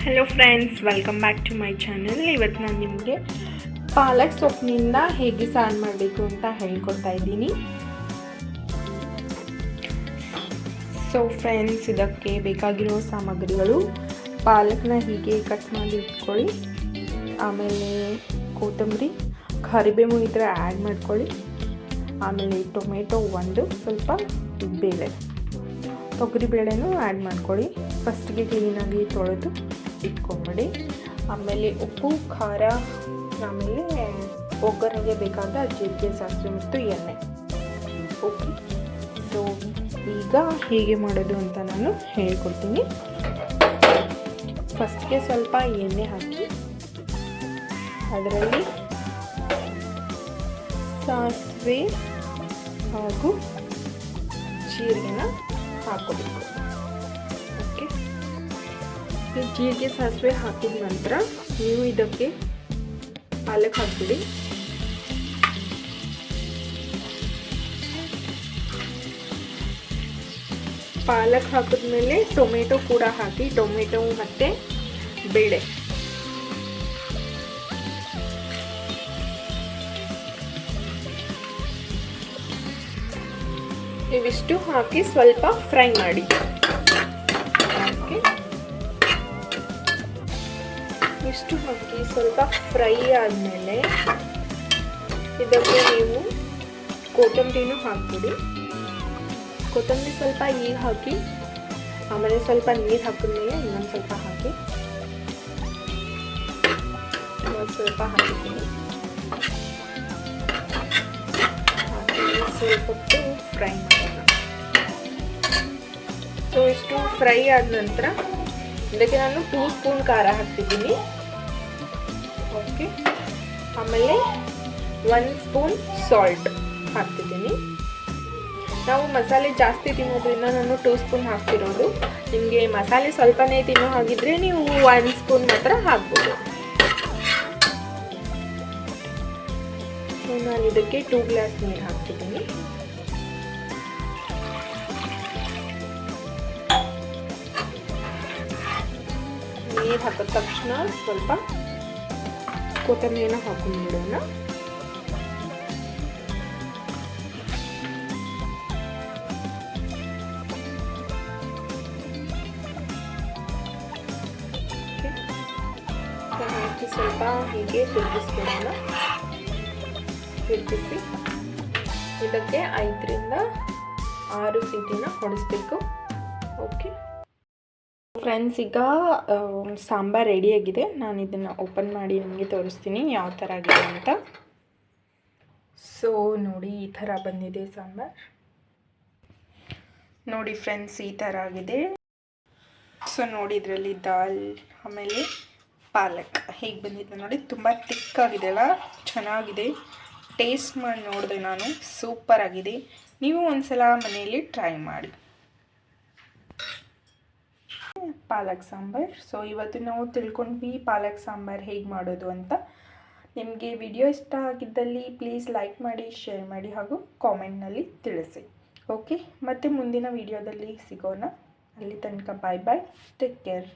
Hello friends, welcome back to my channel. ಇವತ್ತು ನಾನು ನಿಮಗೆ ಪಾಲಕ್ ಸೊಪ್ಪಿನಿಂದ ಹೇಗೆ ಸಾರು ಮಾಡಬೇಕು ಅಂತ ಹೇಳ್ಕೊಡ್ತಾ ಇದ್ದೀನಿ. ಸೊ ಫ್ರೆಂಡ್ಸ್, ಇದಕ್ಕೆ ಬೇಕಾಗಿರೋ ಸಾಮಗ್ರಿಗಳು: ಪಾಲಕ್ನ ಹೀಗೆ ಕಟ್ ಮಾಡಿ ಇಟ್ಕೊಳ್ಳಿ, ಆಮೇಲೆ ಕೊತ್ತಂಬರಿ, ಕರಿಬೇವು ಇದ್ರೆ ಆ್ಯಡ್ ಮಾಡ್ಕೊಳ್ಳಿ, ಆಮೇಲೆ ಟೊಮೆಟೊ ಒಂದು, ಸ್ವಲ್ಪ ಬೇಳೆ, ತೊಗರಿಬೇಳೆನೂ ಆ್ಯಡ್ ಮಾಡ್ಕೊಳ್ಳಿ. ಫಸ್ಟಿಗೆ ಕ್ಲೀನಾಗಿ ತೊಳೆದು ಇಟ್ಕೊಂಬಿಡಿ. ಆಮೇಲೆ ಉಪ್ಪು, ಖಾರ, ಆಮೇಲೆ ಒಗ್ಗರಣೆಗೆ ಬೇಕಾದ ಜೀರಿಗೆ, ಸಾಸಿವೆ ಮತ್ತು ಎಣ್ಣೆ. ಓಕೆ, ಸೊ ಈಗ ಹೇಗೆ ಮಾಡೋದು ಅಂತ ನಾನು ಹೇಳ್ಕೊಡ್ತೀನಿ. ಫಸ್ಟ್ಗೆ ಸ್ವಲ್ಪ ಎಣ್ಣೆ ಹಾಕಿ ಅದರಲ್ಲಿ ಸಾಸಿವೆ ಹಾಗೂ ಜೀರಿಗೆನ ಹಾಕೋಬೇಕು. ಓಕೆ, ಈ ಜೀರಿಗೆ ಸಾಸಿವೆ ಹಾಕಿದ ನಂತರ ನೀವು ಇದಕ್ಕೆ ಪಾಲಕ್ ಹಾಕ್ಬಿಡಿ. ಪಾಲಕ್ ಹಾಕಿದ್ಮೇಲೆ ಟೊಮೆಟೊ ಕೂಡ ಹಾಕಿ, ಟೊಮೆಟೊ ಮತ್ತು ಬೇಳೆ. ಇವಿಷ್ಟು ಹಾಕಿ ಸ್ವಲ್ಪ ಫ್ರೈ ಮಾಡಿ. ಓಕೆ, ಇಷ್ಟು ಹಾಕಿ ಸ್ವಲ್ಪ ಫ್ರೈ ಆದಮೇಲೆ ಇದಕ್ಕೆ ನೀವು ಕೊತ್ತಂಬರಿನೂ ಹಾಕ್ಬಿಡಿ. ಕೊತ್ತಂಬರಿ ಸ್ವಲ್ಪ ಈಗ ಹಾಕಿ, ಆಮೇಲೆ ಸ್ವಲ್ಪ ನೀರು ಹಾಕಿದ್ಮೇಲೆ ಇನ್ನೊಂದು ಸ್ವಲ್ಪ ಹಾಕಿ, ಸ್ವಲ್ಪ ಹಾಕಿದ್ದೀನಿ. ಸ್ವಲ್ಪ ಹೊತ್ತು ಫ್ರೈ ಮಾಡೋಣ. ಸೊ ಇಷ್ಟು ಫ್ರೈ ಆದ ನಂತರ ಇದಕ್ಕೆ ನಾನು 2 ಸ್ಪೂನ್ ಖಾರ ಹಾಕ್ತಿದ್ದೀನಿ. ಓಕೆ, ಆಮೇಲೆ 1 ಸ್ಪೂನ್ ಸಾಲ್ಟ್ ಹಾಕ್ತಿದ್ದೀನಿ. ನಾವು ಮಸಾಲೆ ಜಾಸ್ತಿ ತಿನ್ನೋದ್ರಿಂದ ನಾನು 2 ಸ್ಪೂನ್ ಹಾಕ್ತಿರೋದು. ನಿಮಗೆ ಮಸಾಲೆ ಸ್ವಲ್ಪನೇ ತಿನ್ನೋ ಹಾಗಿದ್ರೆ ನೀವು 1 ಸ್ಪೂನ್ ಮಾತ್ರ ಹಾಕ್ಬೋದು. ಸೊ ನಾನು ಇದಕ್ಕೆ 2 ಗ್ಲಾಸ್ ನೀರು ಹಾಕ್ತಿದ್ದೀನಿ. ನೀರು ಹಾಕಿದ ತಕ್ಷಣ ಸ್ವಲ್ಪ ಕೊತ್ತಂಬರಿನ ಹಾಕೊಂಡ್ಬಿಡೋಣ. ಹಾಕಿ ಸ್ವಲ್ಪ ಹೀಗೆ ತಿರುಗಿಸ್ಬಿಡೋಣ. ತಿರುಗಿಸಿ ಇದಕ್ಕೆ 5 ರಿಂದ 6 ಸೀಟಿನ ಹೊಡಿಸ್ಬೇಕು. ಓಕೆ ಫ್ರೆಂಡ್ಸ್, ಈಗ ಸಾಂಬಾರು ರೆಡಿಯಾಗಿದೆ. ನಾನು ಇದನ್ನು ಓಪನ್ ಮಾಡಿ ನಿಮಗೆ ತೋರಿಸ್ತೀನಿ ಯಾವ ಥರ ಆಗಿದೆ ಅಂತ. ಸೊ ನೋಡಿ, ಈ ಥರ ಬಂದಿದೆ ಸಾಂಬಾರು. ನೋಡಿ ಫ್ರೆಂಡ್ಸ್, ಈ ಥರ ಆಗಿದೆ. ಸೊ ನೋಡಿ, ಇದರಲ್ಲಿ ದಾಲ್ ಆಮೇಲೆ ಪಾಲಕ್ ಹೇಗೆ ಬಂದಿದೆ ನೋಡಿ. ತುಂಬ ತಿಕ್ಕಾಗಿದೆ ಅಲ್ಲ, ಚೆನ್ನಾಗಿದೆ. ಟೇಸ್ಟ್ ಮಾಡಿ ನೋಡಿದೆ ನಾನು, ಸೂಪರ್ ಆಗಿದೆ. ನೀವು ಒಂದ್ಸಲ ಮನೆಯಲ್ಲಿ ಟ್ರೈ ಮಾಡಿ. ಪಾಲಕ್ ಸಾಂಬಾರ್. ಸೊ ಇವತ್ತು ನಾವು ತಿಳ್ಕೊಂಡ್ವಿ ಪಾಲಕ್ ಸಾಂಬಾರ್ ಹೇಗೆ ಮಾಡೋದು ಅಂತ. ನಿಮಗೆ ವಿಡಿಯೋ ಇಷ್ಟ ಆಗಿದ್ದಲ್ಲಿ ಪ್ಲೀಸ್ ಲೈಕ್ ಮಾಡಿ, ಶೇರ್ ಮಾಡಿ ಹಾಗೂ ಕಾಮೆಂಟ್ನಲ್ಲಿ ತಿಳಿಸಿ. ಓಕೆ, ಮತ್ತೆ ಮುಂದಿನ ವಿಡಿಯೋದಲ್ಲಿ ಸಿಗೋಣ. ಅಲ್ಲಿ ತನಕ ಬಾಯ್ ಬಾಯ್, ಟೇಕ್ ಕೇರ್.